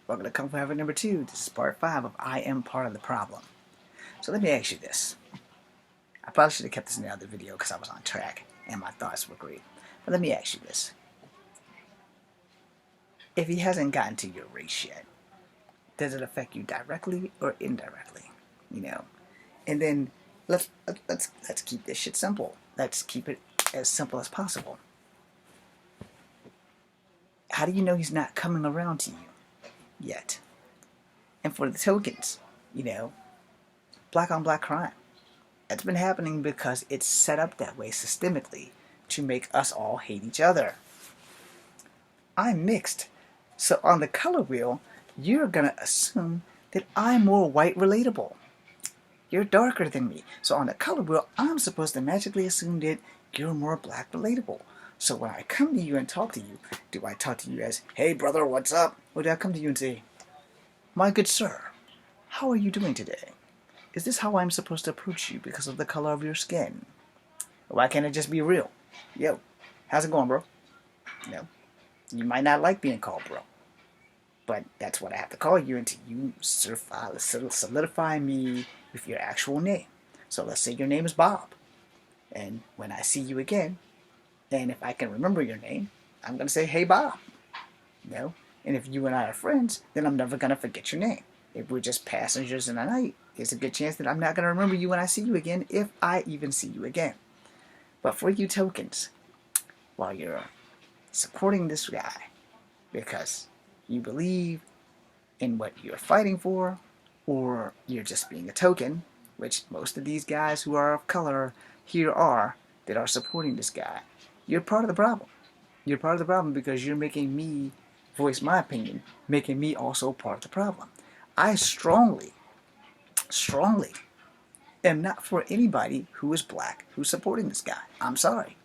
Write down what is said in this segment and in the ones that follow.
Welcome to Kung Fu Habit number 2. This is part 5 of I Am Part of the Problem. So let me ask you this. I probably should have kept this in the other video because I was on track and my thoughts were great. But let me ask you this. If he hasn't gotten to your race yet, does it affect you directly or indirectly? And then let's keep this shit simple. Let's keep it as simple as possible. How do you know he's not coming around to you yet? And for the tokens, black on black crime. It's been happening because it's set up that way systemically to make us all hate each other. I'm mixed. So on the color wheel, you're going to assume that I'm more white relatable. You're darker than me. So on the color wheel, I'm supposed to magically assume that you're more black relatable. So when I come to you and talk to you, do I talk to you as, hey brother, what's up? Or do I come to you and say, my good sir, how are you doing today? Is this how I'm supposed to approach you because of the color of your skin? Why can't it just be real? Yo, how's it going, bro? You might not like being called bro, but that's what I have to call you until you solidify me with your actual name. So let's say your name is Bob, and when I see you again, and if I can remember your name, I'm going to say, hey Bob. And if you and I are friends, then I'm never going to forget your name. If we're just passengers in the night, there's a good chance that I'm not going to remember you when I see you again, if I even see you again. But for you tokens, while you're supporting this guy because you believe in what you're fighting for, or you're just being a token, which most of these guys who are of color here are, that are supporting this guy, you're part of the problem. You're part of the problem because you're making me voice my opinion, making me also part of the problem. I strongly am not for anybody who is black who's supporting this guy. I'm sorry.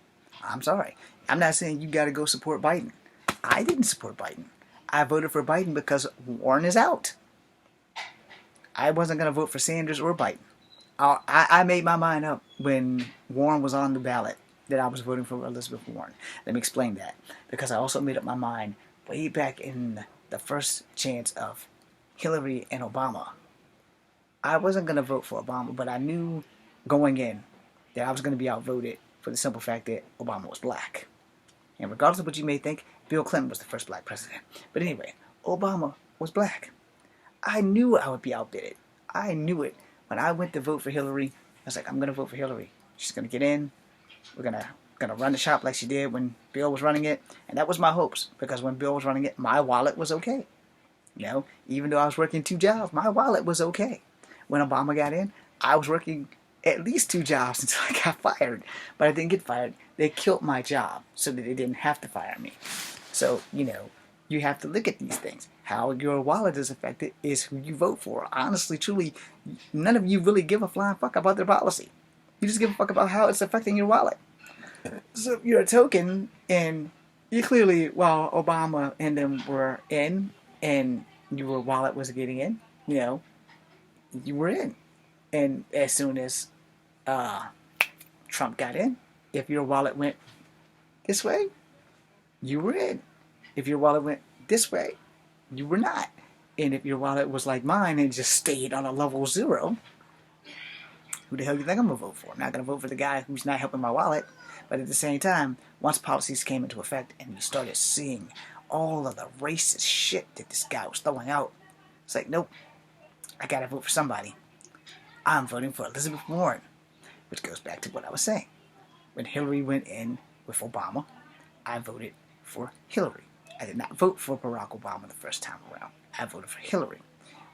I'm not saying you got to go support Biden. I didn't support Biden. I voted for Biden because Warren is out. I wasn't going to vote for Sanders or Biden. I made my mind up when Warren was on the ballot that I was voting for Elizabeth Warren. Let me explain that. Because I also made up my mind way back in the first chance of Hillary and Obama. I wasn't going to vote for Obama, but I knew going in that I was going to be outvoted for the simple fact that Obama was black. And regardless of what you may think, Bill Clinton was the first black president. But anyway, Obama was black. I knew I would be outbid. I knew it. When I went to vote for Hillary, I was like, I'm going to vote for Hillary. She's going to get in. We're gonna run the shop like she did when Bill was running it. And that was my hopes, because when Bill was running it, my wallet was okay. Even though I was working 2 jobs, my wallet was okay. When Obama got in, I was working at least 2 jobs until I got fired. But I didn't get fired. They killed my job so that they didn't have to fire me. So, you have to look at these things. How your wallet is affected is who you vote for. Honestly, truly, none of you really give a flying fuck about their policy. You just give a fuck about how it's affecting your wallet. So if you're a token, and you clearly, while Obama and them were in, and your wallet was getting in, you were in. And as soon as Trump got in, if your wallet went this way, you were in. If your wallet went this way, you were not. And if your wallet was like mine and just stayed on a level 0, who the hell do you think I'm going to vote for? I'm not going to vote for the guy who's not helping my wallet. But at the same time, once policies came into effect and we started seeing all of the racist shit that this guy was throwing out, it's like, nope, I got to vote for somebody. I'm voting for Elizabeth Warren, which goes back to what I was saying. When Hillary went in with Obama, I voted for Hillary. I did not vote for Barack Obama the first time around. I voted for Hillary,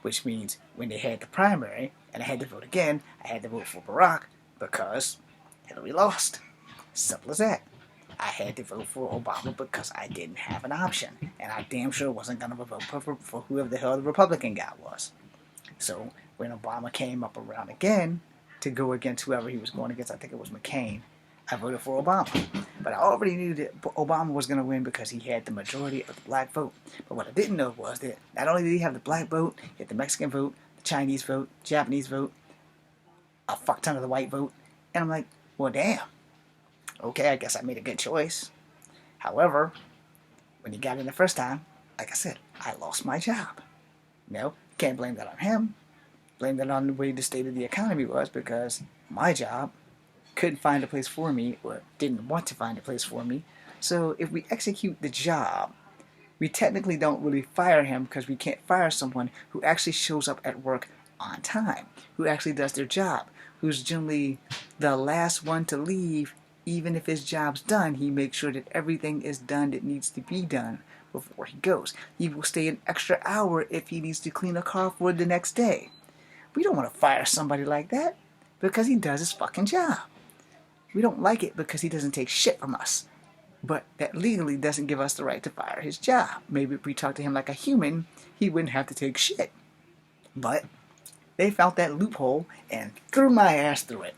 which means when they had the primary and I had to vote again, I had to vote for Barack because Hillary lost. Simple as that. I had to vote for Obama because I didn't have an option, and I damn sure wasn't going to vote for whoever the hell the Republican guy was. So when Obama came up around again to go against whoever he was going against, I think it was McCain, I voted for Obama. But I already knew that Obama was going to win because he had the majority of the black vote. But what I didn't know was that not only did he have the black vote, he had the Mexican vote, the Chinese vote, Japanese vote, a fuck ton of the white vote. And I'm like, well, damn. Okay, I guess I made a good choice. However, when he got in the first time, like I said, I lost my job. No, can't blame that on him. Blame that on the way the state of the economy was, because my job couldn't find a place for me, or didn't want to find a place for me. So if we execute the job, we technically don't really fire him, because we can't fire someone who actually shows up at work on time, who actually does their job, who's generally the last one to leave. Even if his job's done, he makes sure that everything is done that needs to be done before he goes. He will stay an extra hour if he needs to clean a car for the next day. We don't want to fire somebody like that because he does his fucking job. We don't like it because he doesn't take shit from us. But that legally doesn't give us the right to fire his job. Maybe if we talk to him like a human, he wouldn't have to take shit. But they found that loophole and threw my ass through it.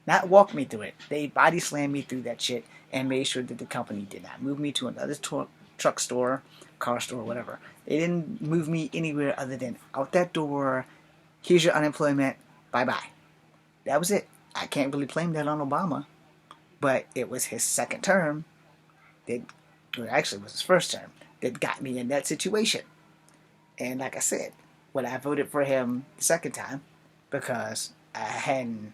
Not walked me through it. They body slammed me through that shit and made sure that the company did not move me to another truck store, car store, whatever. They didn't move me anywhere other than out that door. Here's your unemployment. Bye-bye. That was it. I can't really blame that on Obama. But it was his second term that, or actually it was his first term, that got me in that situation. And like I said, when I voted for him the second time, because I hadn't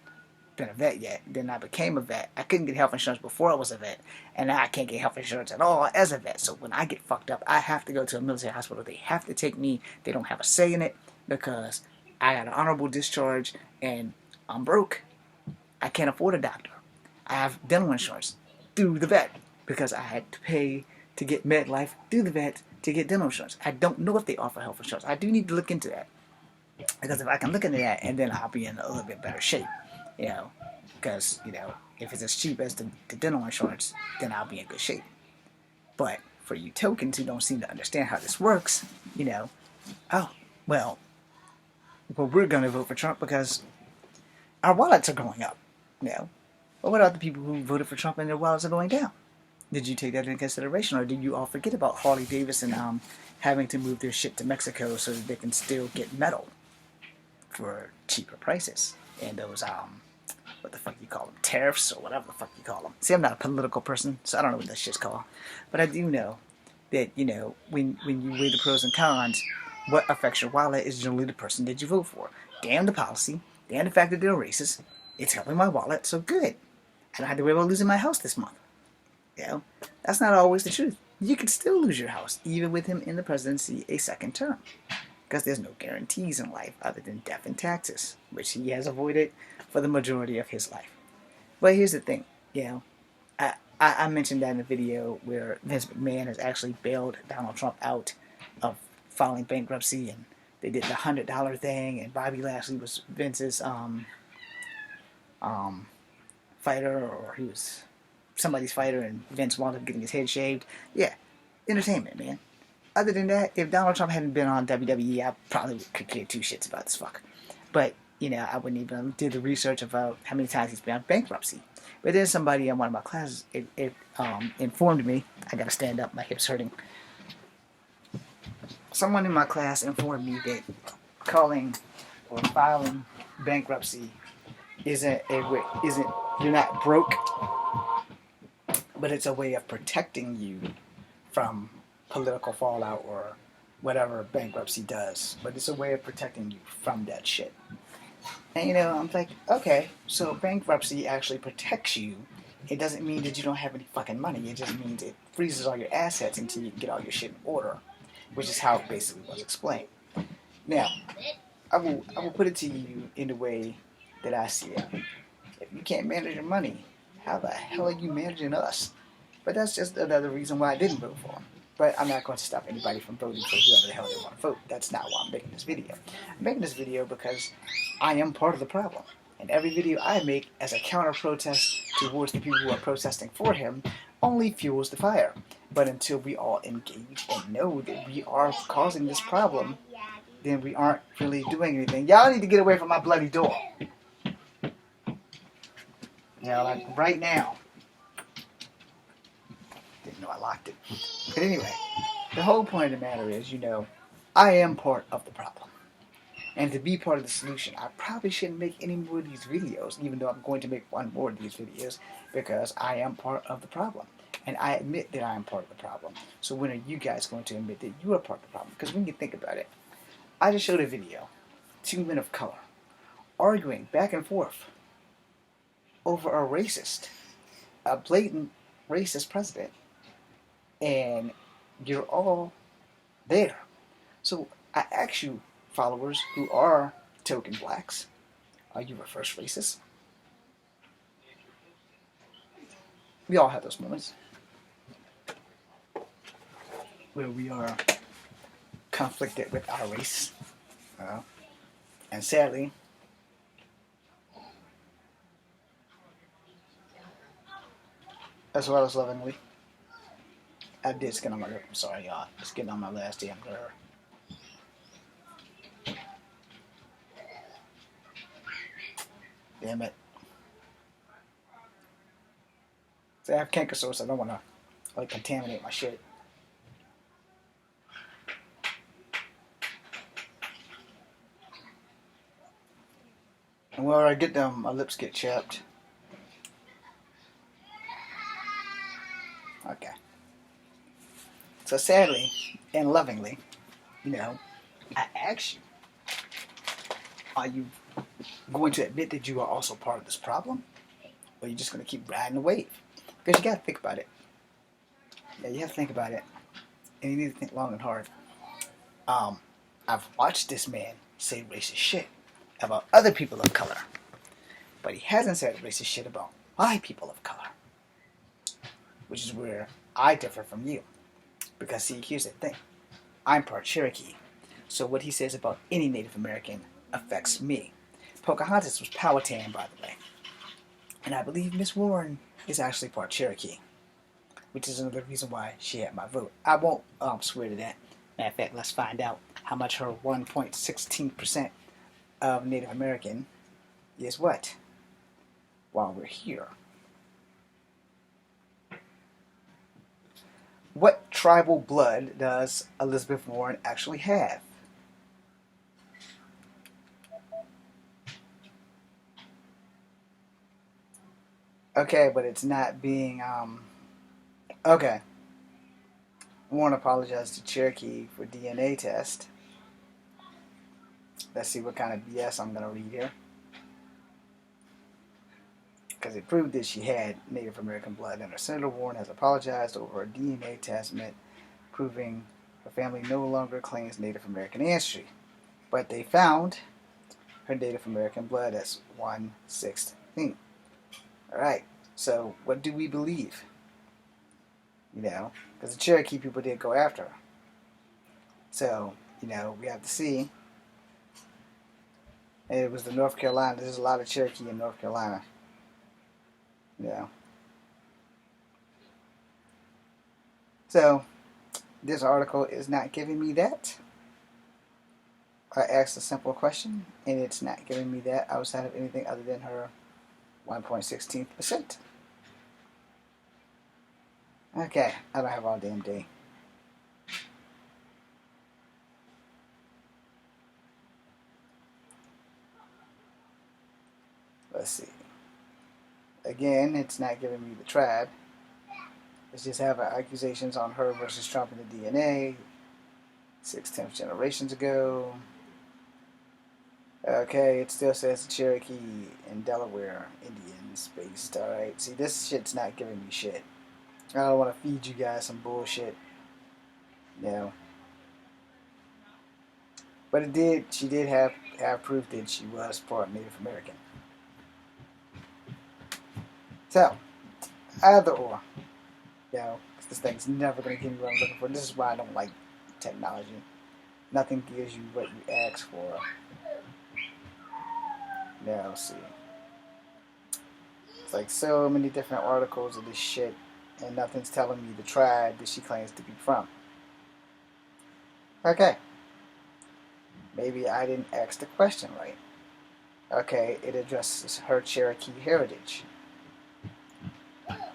been a vet yet, then I became a vet. I couldn't get health insurance before I was a vet, and now I can't get health insurance at all as a vet. So when I get fucked up, I have to go to a military hospital. They have to take me. They don't have a say in it because I got an honorable discharge and I'm broke. I can't afford a doctor. I have dental insurance through the vet because I had to pay to get MedLife through the vet to get dental insurance. I don't know if they offer health insurance. I do need to look into that, because if I can look into that, and then I'll be in a little bit better shape, because if it's as cheap as the dental insurance, then I'll be in good shape. But for you tokens who don't seem to understand how this works, oh well, we're gonna vote for Trump because our wallets are going up. But what about the people who voted for Trump and their wallets are going down? Did you take that into consideration, or did you all forget about Harley Davidson having to move their shit to Mexico so that they can still get metal for cheaper prices? And those what the fuck you call them, tariffs or whatever the fuck you call them. See, I'm not a political person, so I don't know what that shit's called. But I do know that when you weigh the pros and cons, what affects your wallet is generally the person that you vote for. Damn the policy, damn the fact that they're racist. It's helping my wallet, so good. I don't have to worry about losing my house this month. That's not always the truth. You could still lose your house, even with him in the presidency a second term, because there's no guarantees in life other than death and taxes, which he has avoided for the majority of his life. But here's the thing, I mentioned that in a video where Vince McMahon has actually bailed Donald Trump out of filing bankruptcy, and they did the $100 thing, and Bobby Lashley was Vince's fighter, or he was somebody's fighter, and Vince wound up getting his head shaved. Yeah, entertainment, man. Other than that, if Donald Trump hadn't been on WWE, I probably could care two shits about this fuck. But, I wouldn't even do the research about how many times he's been on bankruptcy. But then somebody in one of my classes informed me, I gotta stand up, my hip's hurting. Someone in my class informed me that calling or filing bankruptcy isn't you're not broke, but it's a way of protecting you from political fallout or whatever bankruptcy does. But it's a way of protecting you from that shit. And I'm like, okay, so bankruptcy actually protects you. It doesn't mean that you don't have any fucking money. It just means it freezes all your assets until you can get all your shit in order, which is how it basically was explained. Now, I will put it to you in the way that I see it. If you can't manage your money, how the hell are you managing us? But that's just another reason why I didn't vote for him. But I'm not going to stop anybody from voting for whoever the hell they want to vote. That's not why I'm making this video. I'm making this video because I am part of the problem. And every video I make as a counter-protest towards the people who are protesting for him only fuels the fire. But until we all engage and know that we are causing this problem, then we aren't really doing anything. Y'all need to get away from my bloody door. Like right now. Didn't know I locked it. But anyway, the whole point of the matter is, I am part of the problem. And to be part of the solution, I probably shouldn't make any more of these videos, even though I'm going to make one more of these videos, because I am part of the problem. And I admit that I am part of the problem. So when are you guys going to admit that you are part of the problem? Because when you think about it, I just showed a video. Two men of color arguing back and forth over a blatant racist president, and you're all there. So I ask you, followers who are token blacks, are you reverse racist? We all have those moments where we are conflicted with our race, and sadly, as well as lovingly, I did skin on my lip. I'm sorry, y'all. It's getting on my last damn nerve. Damn it. So I have canker sore, so I don't want to contaminate my shit. And where I get them, my lips get chapped. Okay. So sadly and lovingly, I ask you, are you going to admit that you are also part of this problem? Or are you just going to keep riding the wave? Because you got to think about it. Yeah, you have to think about it. And you need to think long and hard. I've watched this man say racist shit about other people of color. But he hasn't said racist shit about my people of color. Which is where I differ from you. Because see, here's the thing. I'm part Cherokee. So what he says about any Native American affects me. Pocahontas was Powhatan, by the way. And I believe Miss Warren is actually part Cherokee. Which is another reason why she had my vote. I won't swear to that. Matter of fact, let's find out how much her 1.16% of Native American is what? While we're here. What tribal blood does Elizabeth Warren actually have? Okay, but it's not being, okay. I want to apologize to Cherokee for DNA test. Let's see what kind of BS I'm going to read here. Because it proved that she had Native American blood in her. Senator Warren has apologized over a DNA test proving her family no longer claims Native American ancestry. But they found her Native American blood as 1/16. Alright, so what do we believe? Because the Cherokee people did go after her. So, we have to see. And it was the North Carolina. There's a lot of Cherokee in North Carolina. So, this article is not giving me that. I asked a simple question, and it's not giving me that outside of anything other than her 1.16%. Okay, I don't have all damn day. Let's see. Again, it's not giving me the tribe. It's just having accusations on her versus Trump in the DNA. 6/10 generations ago. Okay, it still says Cherokee and Delaware Indians based. Alright, see, this shit's not giving me shit. I don't want to feed you guys some bullshit. But she did have proof that she was part Native American. So, either or. This thing's never going to give me what I'm looking for. This is why I don't like technology. Nothing gives you what you ask for. Now, let's see. It's like so many different articles of this shit, and nothing's telling me the tribe that she claims to be from. Okay. Maybe I didn't ask the question right. Okay, it addresses her Cherokee heritage.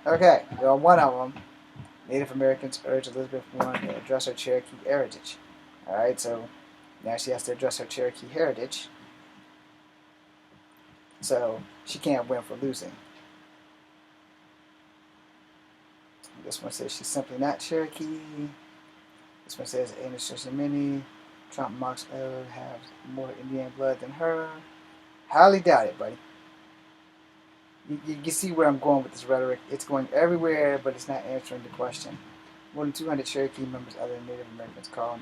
Okay, well, one of them, Native Americans urge Elizabeth Warren to address her Cherokee heritage. Alright, so now she has to address her Cherokee heritage. So she can't win for losing. This one says she's simply not Cherokee. This one says Amish many. Trump must have more Indian blood than her. Highly doubt it, buddy. You see where I'm going with this rhetoric. It's going everywhere, but it's not answering the question. More than 200 Cherokee members, other than Native Americans, called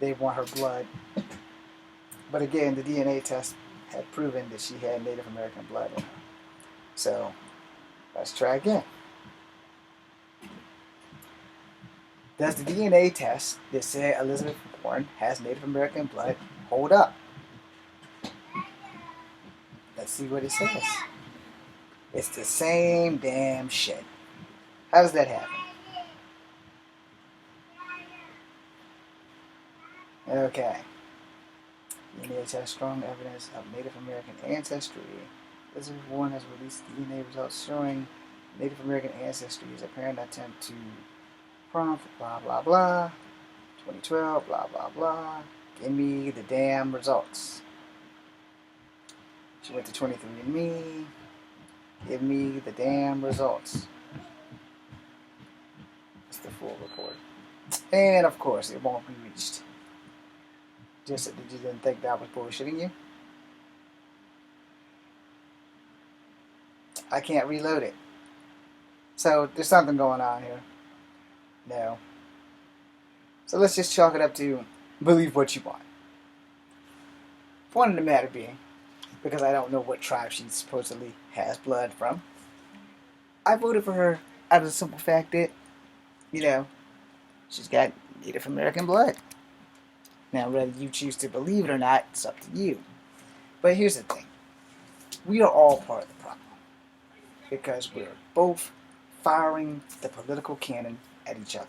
they want her blood. But again, the DNA test had proven that she had Native American blood in her. So let's try again. Does the DNA test that said Elizabeth Warren has Native American blood hold up? Let's see what it says. It's the same damn shit. How does that happen? Okay. DNA test strong evidence of Native American ancestry. Elizabeth Warren has released DNA results showing Native American ancestry is apparent attempt to prompt blah blah blah. 2012 blah blah blah. Give me the damn results. She went to 23andMe. Give me the damn results. It's the full report. And of course, it won't be reached. Just that you didn't think that was bullshitting you. I can't reload it. So there's something going on here. No. So let's just chalk it up to believe what you want. Point of the matter being, because I don't know what tribe she supposedly has blood from, I voted for her out of the simple fact that, she's got Native American blood. Now, whether you choose to believe it or not, it's up to you. But here's the thing. We are all part of the problem. Because we're both firing the political cannon at each other.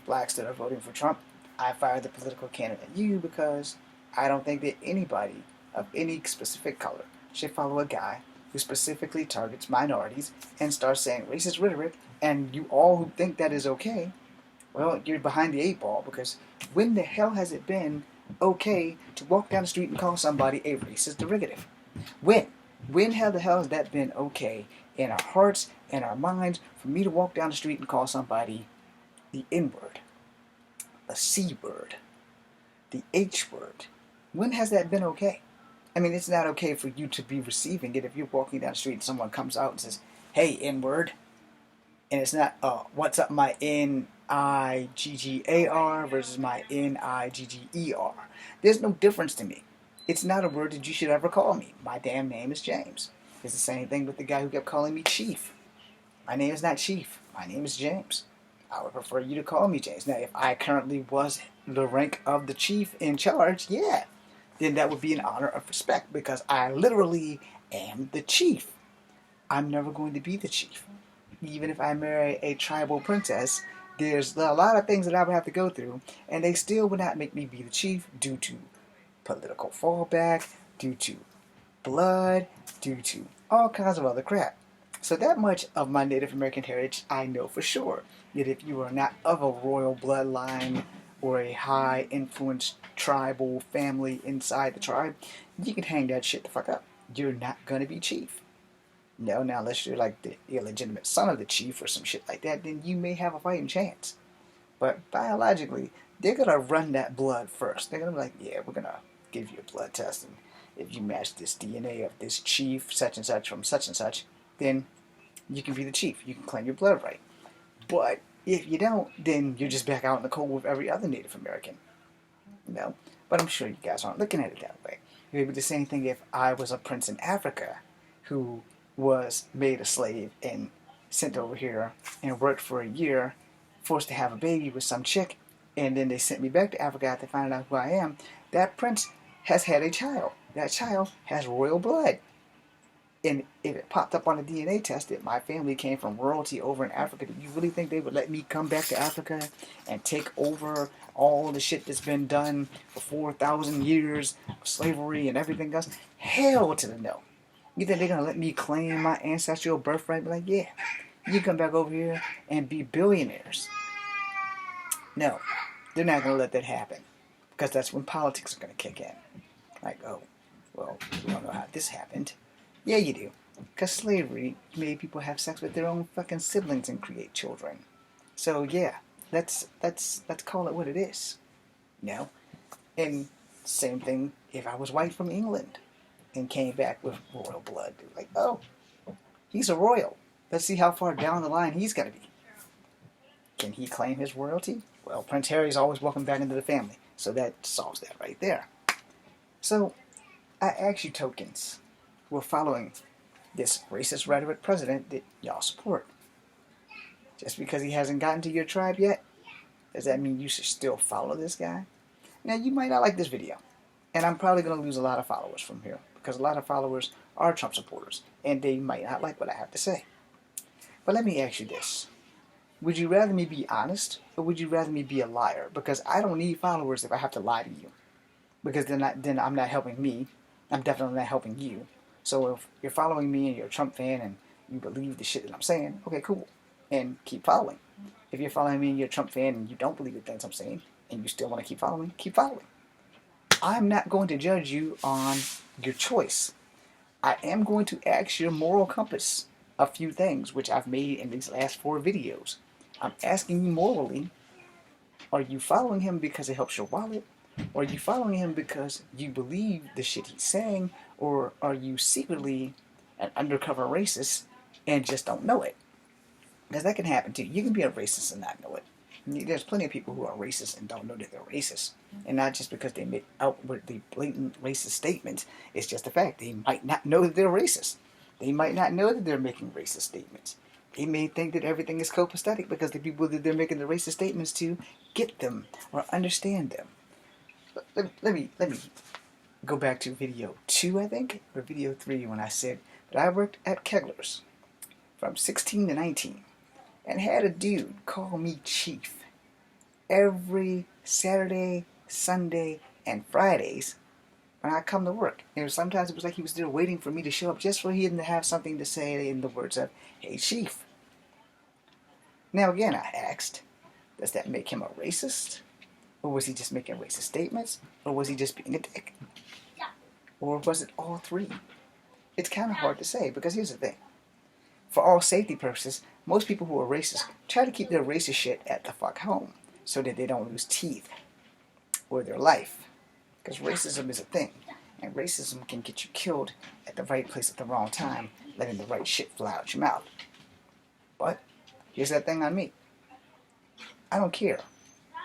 Blacks that are voting for Trump, I fire the political cannon at you because I don't think that anybody of any specific color should follow a guy who specifically targets minorities and starts saying racist rhetoric, and you all who think that is okay, well, you're behind the eight ball, because when the hell has it been okay to walk down the street and call somebody a racist derivative? When? When the hell has that been okay in our hearts and our minds for me to walk down the street and call somebody the N-word, the C-word, the H-word? When has that been okay? I mean, it's not okay for you to be receiving it if you're walking down the street and someone comes out and says, hey, N-word. And it's not, what's up my N-I-G-G-A-R versus my N-I-G-G-E-R. There's no difference to me. It's not a word that you should ever call me. My damn name is James. It's the same thing with the guy who kept calling me Chief. My name is not Chief. My name is James. I would prefer you to call me James. Now, if I currently was the rank of the chief in charge, yeah, then that would be an honor of respect, because I literally am the chief. I'm never going to be the chief. Even if I marry a tribal princess, there's a lot of things that I would have to go through, and they still would not make me be the chief due to political fallback, due to blood, due to all kinds of other crap. So that much of my Native American heritage I know for sure, that if you are not of a royal bloodline or a high influence tribal family inside the tribe, you can hang that shit the fuck up. You're not going to be chief. No, now unless you're like the illegitimate son of the chief or some shit like that, then you may have a fighting chance. But biologically, they're going to run that blood first. They're going to be like, yeah, we're going to give you a blood test, and if you match this DNA of this chief, such and such, from such and such, then you can be the chief. You can claim your blood right. But if you don't, then you're just back out in the cold with every other Native American. But I'm sure you guys aren't looking at it that way. It would be the same thing if I was a prince in Africa who was made a slave and sent over here and worked for a year, forced to have a baby with some chick, and then they sent me back to Africa after finding out who I am. That prince has had a child. That child has royal blood. And if it popped up on a DNA test that my family came from royalty over in Africa, do you really think they would let me come back to Africa and take over all the shit that's been done for 4,000 years of slavery and everything else? Hell to the no. You think they're going to let me claim my ancestral birthright? Be like, yeah, you come back over here and be billionaires. No, they're not going to let that happen, because that's when politics are going to kick in. Like, oh, well, we don't know how this happened. Yeah, you do. Because slavery made people have sex with their own fucking siblings and create children. So yeah, let's call it what it is. you know? And same thing if I was white from England and came back with royal blood. Like, oh, he's a royal. Let's see how far down the line he's going to be. Can he claim his royalty? Well, Prince Harry's always welcome back into the family. So that solves that right there. So, I ask you tokens who are following this racist rhetoric president that y'all support. Just because he hasn't gotten to your tribe yet, does that mean you should still follow this guy? Now, you might not like this video, and I'm probably going to lose a lot of followers from here, because a lot of followers are Trump supporters, and they might not like what I have to say. But let me ask you this. Would you rather me be honest, or would you rather me be a liar? Because I don't need followers if I have to lie to you. Because then I'm not helping me. I'm definitely not helping you. So if you're following me and you're a Trump fan and you believe the shit that I'm saying, okay, cool. And keep following. If you're following me and you're a Trump fan and you don't believe the things I'm saying, and you still want to keep following, keep following. I'm not going to judge you on your choice. I am going to ask your moral compass a few things, which I've made in these last 4 videos. I'm asking you morally, are you following him because it helps your wallet? Or are you following him because you believe the shit he's saying? Or are you secretly an undercover racist and just don't know it? Because that can happen too. You can be a racist and not know it. There's plenty of people who are racist and don't know that they're racist. And not just because they make outwardly blatant racist statements. It's just the fact they might not know that they're racist. They might not know that they're making racist statements. They may think that everything is copacetic because the people that they're making the racist statements to get them or understand them. Let me go back to video 2, I think, or video 3, when I said that I worked at Kegler's from 16 to 19 and had a dude call me Chief every Saturday, Sunday, and Fridays when I come to work. And sometimes it was like he was there waiting for me to show up just for him to have something to say in the words of, "Hey, Chief." Now again, I asked, does that make him a racist? Or was he just making racist statements? Or was he just being a dick? Or was it all 3? It's kind of hard to say, because here's the thing. For all safety purposes, most people who are racist try to keep their racist shit at the fuck home so that they don't lose teeth or their life. Because racism is a thing, and racism can get you killed at the right place at the wrong time, letting the right shit fly out your mouth. But here's that thing on me. I don't care.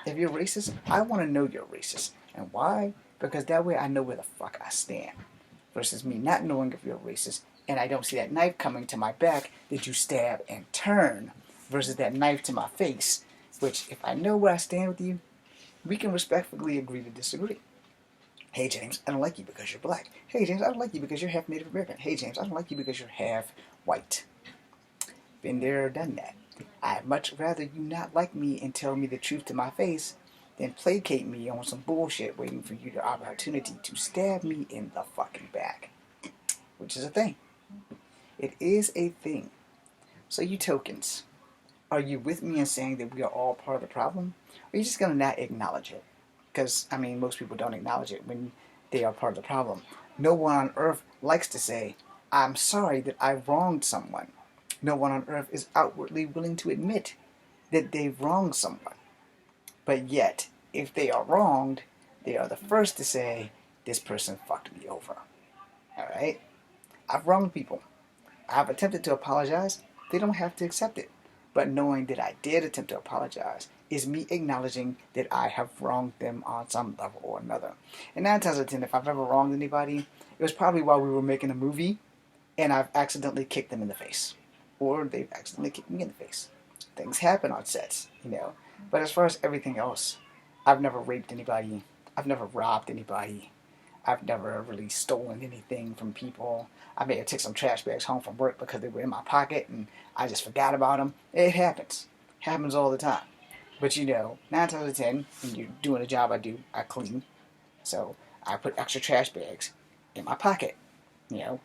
If you're racist, I want to know you're racist. And why? Because that way I know where the fuck I stand. Versus me not knowing if you're racist, and I don't see that knife coming to my back that you stab and turn. Versus that knife to my face, which if I know where I stand with you, we can respectfully agree to disagree. Hey James, I don't like you because you're black. Hey James, I don't like you because you're half Native American. Hey James, I don't like you because you're half white. Been there, done that. I'd much rather you not like me and tell me the truth to my face than placate me on some bullshit waiting for you the opportunity to stab me in the fucking back. Which is a thing. It is a thing. So you tokens, are you with me in saying that we are all part of the problem? Or are you just going to not acknowledge it? Because, I mean, most people don't acknowledge it when they are part of the problem. No one on earth likes to say, I'm sorry that I wronged someone. No one on earth is outwardly willing to admit that they've wronged someone. But yet, if they are wronged, they are the first to say, this person fucked me over. Alright? I've wronged people. I've attempted to apologize. They don't have to accept it. But knowing that I did attempt to apologize is me acknowledging that I have wronged them on some level or another. And 9 times out of 10, if I've ever wronged anybody, it was probably while we were making a movie and I've accidentally kicked them in the face. Or they've accidentally kicked me in the face. Things happen on sets, you know. But as far as everything else, I've never raped anybody. I've never robbed anybody. I've never really stolen anything from people. I may have taken some trash bags home from work because they were in my pocket and I just forgot about them. It happens. Happens all the time. But you know, 9 times out of 10, when you're doing the job I do, I clean. So I put extra trash bags in my pocket. You know,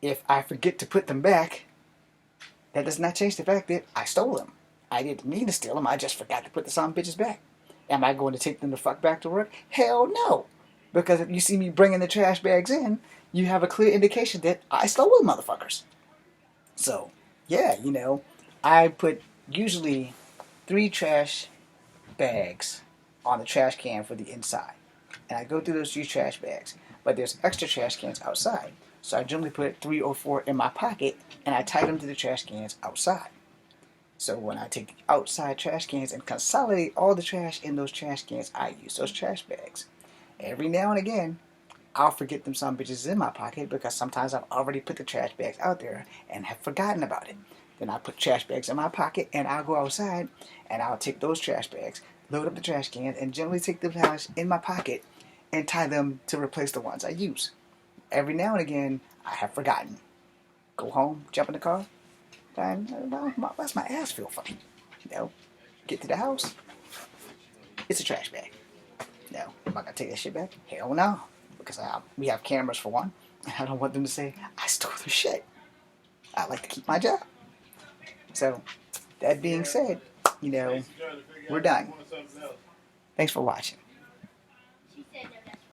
if I forget to put them back, that does not change the fact that I stole them. I didn't mean to steal them. I just forgot to put the son bitches back. Am I going to take them the fuck back to work? Hell no. Because if you see me bringing the trash bags in, you have a clear indication that I stole them motherfuckers. So, yeah, you know, I put usually 3 trash bags on the trash can for the inside. And I go through those 3 trash bags. But there's extra trash cans outside. So I generally put 3 or 4 in my pocket and I tie them to the trash cans outside. So when I take the outside trash cans and consolidate all the trash in those trash cans, I use those trash bags. Every now and again, I'll forget them some bitches in my pocket because sometimes I've already put the trash bags out there and have forgotten about it. Then I put trash bags in my pocket and I'll go outside and I'll take those trash bags, load up the trash cans, and generally take the trash in my pocket and tie them to replace the ones I use. Every now and again, I have forgotten. Go home, jump in the car, and why's my ass feel funny? Get to the house, it's a trash bag. Am I gonna take that shit back? Hell no, because we have cameras for one, and I don't want them to say I stole their shit. I like to keep my job. So, that being said, we're done. Thanks for watching.